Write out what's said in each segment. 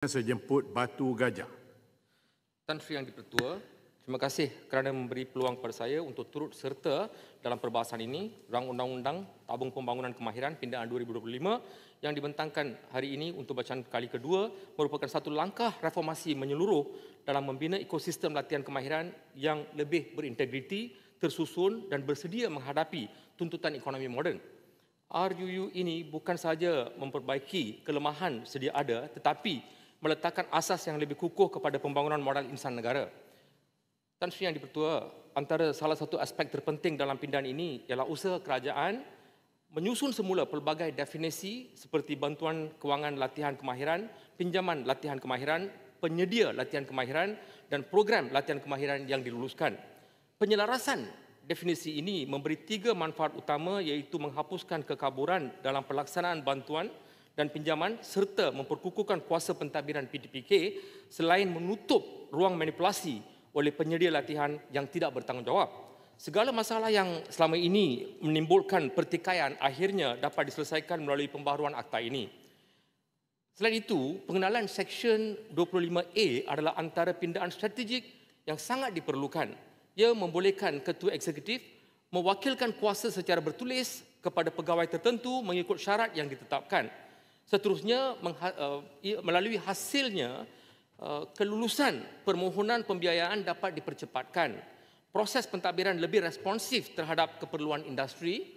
Sejemput Batu Gajah. Tan Sri Yang di-Pertua, terima kasih kerana memberi peluang kepada saya untuk turut serta dalam perbahasan ini, Rang Undang-Undang Tabung Pembangunan Kemahiran Pindaan 2025 yang dibentangkan hari ini untuk bacaan kali kedua merupakan satu langkah reformasi menyeluruh dalam membina ekosistem latihan kemahiran yang lebih berintegriti, tersusun dan bersedia menghadapi tuntutan ekonomi moden. RUU ini bukan sahaja memperbaiki kelemahan sedia ada tetapi meletakkan asas yang lebih kukuh kepada pembangunan modal insan negara. Tan Sri Yang di-Pertua, antara salah satu aspek terpenting dalam pindaan ini ialah usaha kerajaan menyusun semula pelbagai definisi seperti bantuan kewangan latihan kemahiran, pinjaman latihan kemahiran, penyedia latihan kemahiran dan program latihan kemahiran yang diluluskan. Penyelarasan definisi ini memberi 3 manfaat utama iaitu menghapuskan kekaburan dalam pelaksanaan bantuan dan pinjaman serta memperkukuhkan kuasa pentadbiran PTPK selain menutup ruang manipulasi oleh penyedia latihan yang tidak bertanggungjawab. Segala masalah yang selama ini menimbulkan pertikaian akhirnya dapat diselesaikan melalui pembaharuan akta ini. Selain itu, pengenalan Seksyen 25A adalah antara pindaan strategik yang sangat diperlukan. Ia membolehkan ketua eksekutif mewakilkan kuasa secara bertulis kepada pegawai tertentu mengikut syarat yang ditetapkan. Seterusnya, melalui hasilnya, kelulusan permohonan pembiayaan dapat dipercepatkan. Proses pentadbiran lebih responsif terhadap keperluan industri,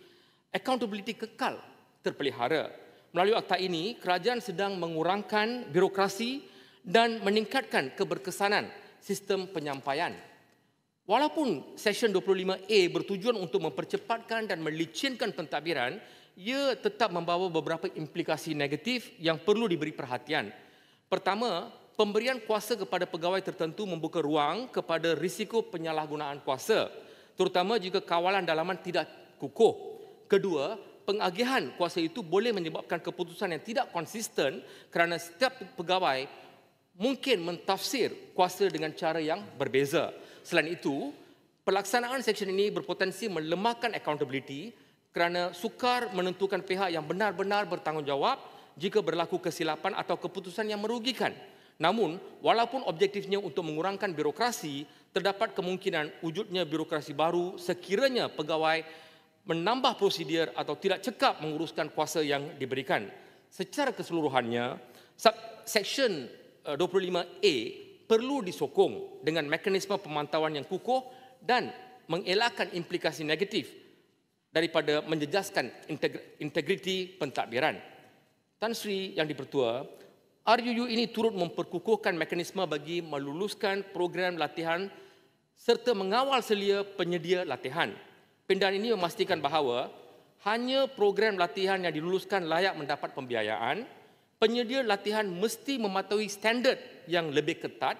accountability kekal terpelihara. Melalui akta ini, kerajaan sedang mengurangkan birokrasi dan meningkatkan keberkesanan sistem penyampaian. Walaupun Seksyen 25A bertujuan untuk mempercepatkan dan melicinkan pentadbiran, ia tetap membawa beberapa implikasi negatif yang perlu diberi perhatian. Pertama, pemberian kuasa kepada pegawai tertentu membuka ruang kepada risiko penyalahgunaan kuasa, terutama jika kawalan dalaman tidak kukuh. Kedua, pengagihan kuasa itu boleh menyebabkan keputusan yang tidak konsisten kerana setiap pegawai mungkin mentafsir kuasa dengan cara yang berbeza. Selain itu, pelaksanaan seksyen ini berpotensi melemahkan accountability kerana sukar menentukan pihak yang benar-benar bertanggungjawab jika berlaku kesilapan atau keputusan yang merugikan. Namun, walaupun objektifnya untuk mengurangkan birokrasi, terdapat kemungkinan wujudnya birokrasi baru sekiranya pegawai menambah prosedur atau tidak cekap menguruskan kuasa yang diberikan. Secara keseluruhannya, Seksyen 25A perlu disokong dengan mekanisme pemantauan yang kukuh dan mengelakkan implikasi negatif daripada menjejaskan integriti pentadbiran. Tan Sri Yang di-Pertua, RUU ini turut memperkukuhkan mekanisme bagi meluluskan program latihan serta mengawal selia penyedia latihan. Pindaan ini memastikan bahawa hanya program latihan yang diluluskan layak mendapat pembiayaan, penyedia latihan mesti mematuhi standard yang lebih ketat,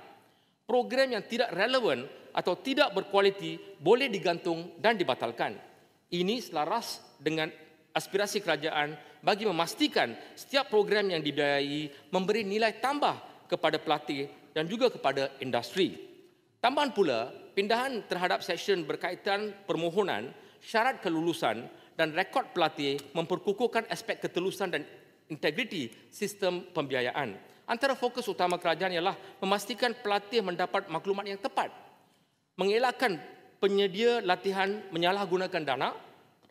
program yang tidak relevan atau tidak berkualiti boleh digantung dan dibatalkan. Ini selaras dengan aspirasi kerajaan bagi memastikan setiap program yang dibiayai memberi nilai tambah kepada pelatih dan juga kepada industri. Tambahan pula, pindahan terhadap seksyen berkaitan permohonan, syarat kelulusan dan rekod pelatih memperkukuhkan aspek ketelusan dan integriti sistem pembiayaan. Antara fokus utama kerajaan ialah memastikan pelatih mendapat maklumat yang tepat, mengelakkan penyedia latihan menyalahgunakan dana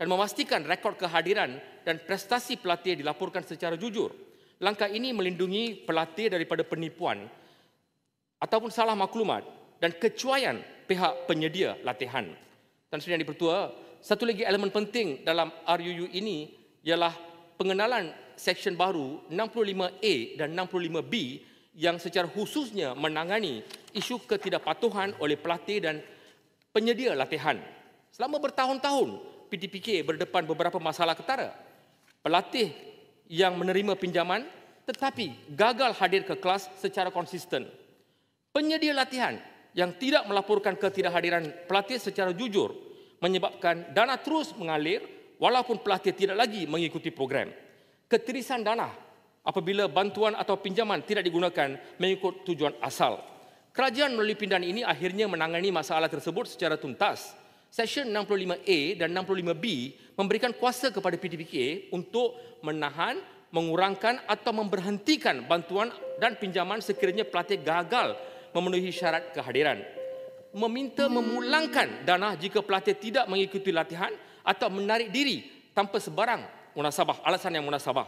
dan memastikan rekod kehadiran dan prestasi pelatih dilaporkan secara jujur. Langkah ini melindungi pelatih daripada penipuan ataupun salah maklumat dan kecuaian pihak penyedia latihan. Tan Sri Yang di-Pertua, satu lagi elemen penting dalam RUU ini ialah pengenalan seksyen baru 65A dan 65B yang secara khususnya menangani isu ketidakpatuhan oleh pelatih dan penyedia latihan. Selama bertahun-tahun, PTPK berdepan beberapa masalah ketara. Pelatih yang menerima pinjaman tetapi gagal hadir ke kelas secara konsisten. Penyedia latihan yang tidak melaporkan ketidakhadiran pelatih secara jujur menyebabkan dana terus mengalir walaupun pelatih tidak lagi mengikuti program. Ketirisan dana apabila bantuan atau pinjaman tidak digunakan mengikut tujuan asal. Kerajaan melalui pindaan ini akhirnya menangani masalah tersebut secara tuntas. Seksyen 65A dan 65B memberikan kuasa kepada PTPK untuk menahan, mengurangkan atau memberhentikan bantuan dan pinjaman sekiranya pelatih gagal memenuhi syarat kehadiran. Meminta memulangkan dana jika pelatih tidak mengikuti latihan atau menarik diri tanpa sebarang munasabah, alasan yang munasabah.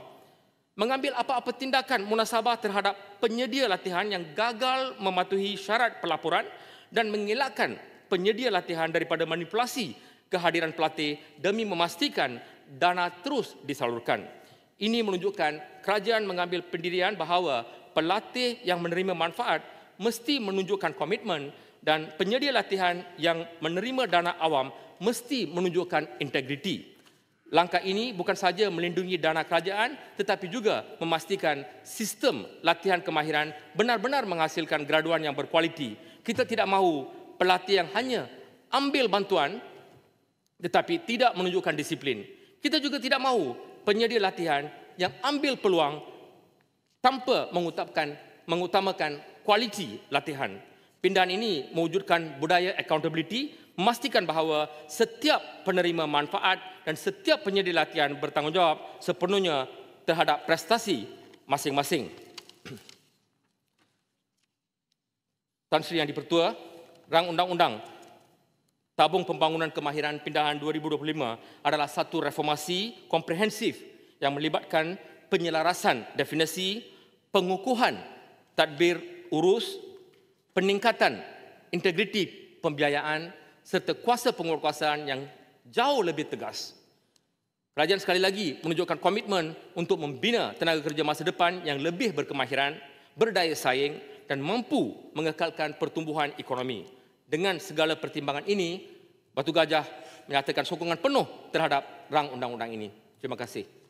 Mengambil apa-apa tindakan munasabah terhadap penyedia latihan yang gagal mematuhi syarat pelaporan dan mengelakkan penyedia latihan daripada manipulasi kehadiran pelatih demi memastikan dana terus disalurkan. Ini menunjukkan kerajaan mengambil pendirian bahawa pelatih yang menerima manfaat mesti menunjukkan komitmen dan penyedia latihan yang menerima dana awam mesti menunjukkan integriti. Langkah ini bukan sahaja melindungi dana kerajaan tetapi juga memastikan sistem latihan kemahiran benar-benar menghasilkan graduan yang berkualiti. Kita tidak mahu pelatih yang hanya ambil bantuan tetapi tidak menunjukkan disiplin. Kita juga tidak mahu penyedia latihan yang ambil peluang tanpa mengutamakan kualiti latihan. Pindahan ini mewujudkan budaya accountability, memastikan bahawa setiap penerima manfaat dan setiap penyedia latihan bertanggungjawab sepenuhnya terhadap prestasi masing-masing. Tan Sri Yang Di-Pertua, Rang Undang-Undang Tabung Pembangunan Kemahiran Pindahan 2025 adalah satu reformasi komprehensif yang melibatkan penyelarasan definisi, pengukuhan tadbir urus, peningkatan integriti pembiayaan serta kuasa penguatkuasaan yang jauh lebih tegas. Kerajaan sekali lagi menunjukkan komitmen untuk membina tenaga kerja masa depan yang lebih berkemahiran, berdaya saing dan mampu mengekalkan pertumbuhan ekonomi. Dengan segala pertimbangan ini, Batu Gajah menyatakan sokongan penuh terhadap rang undang-undang ini. Terima kasih.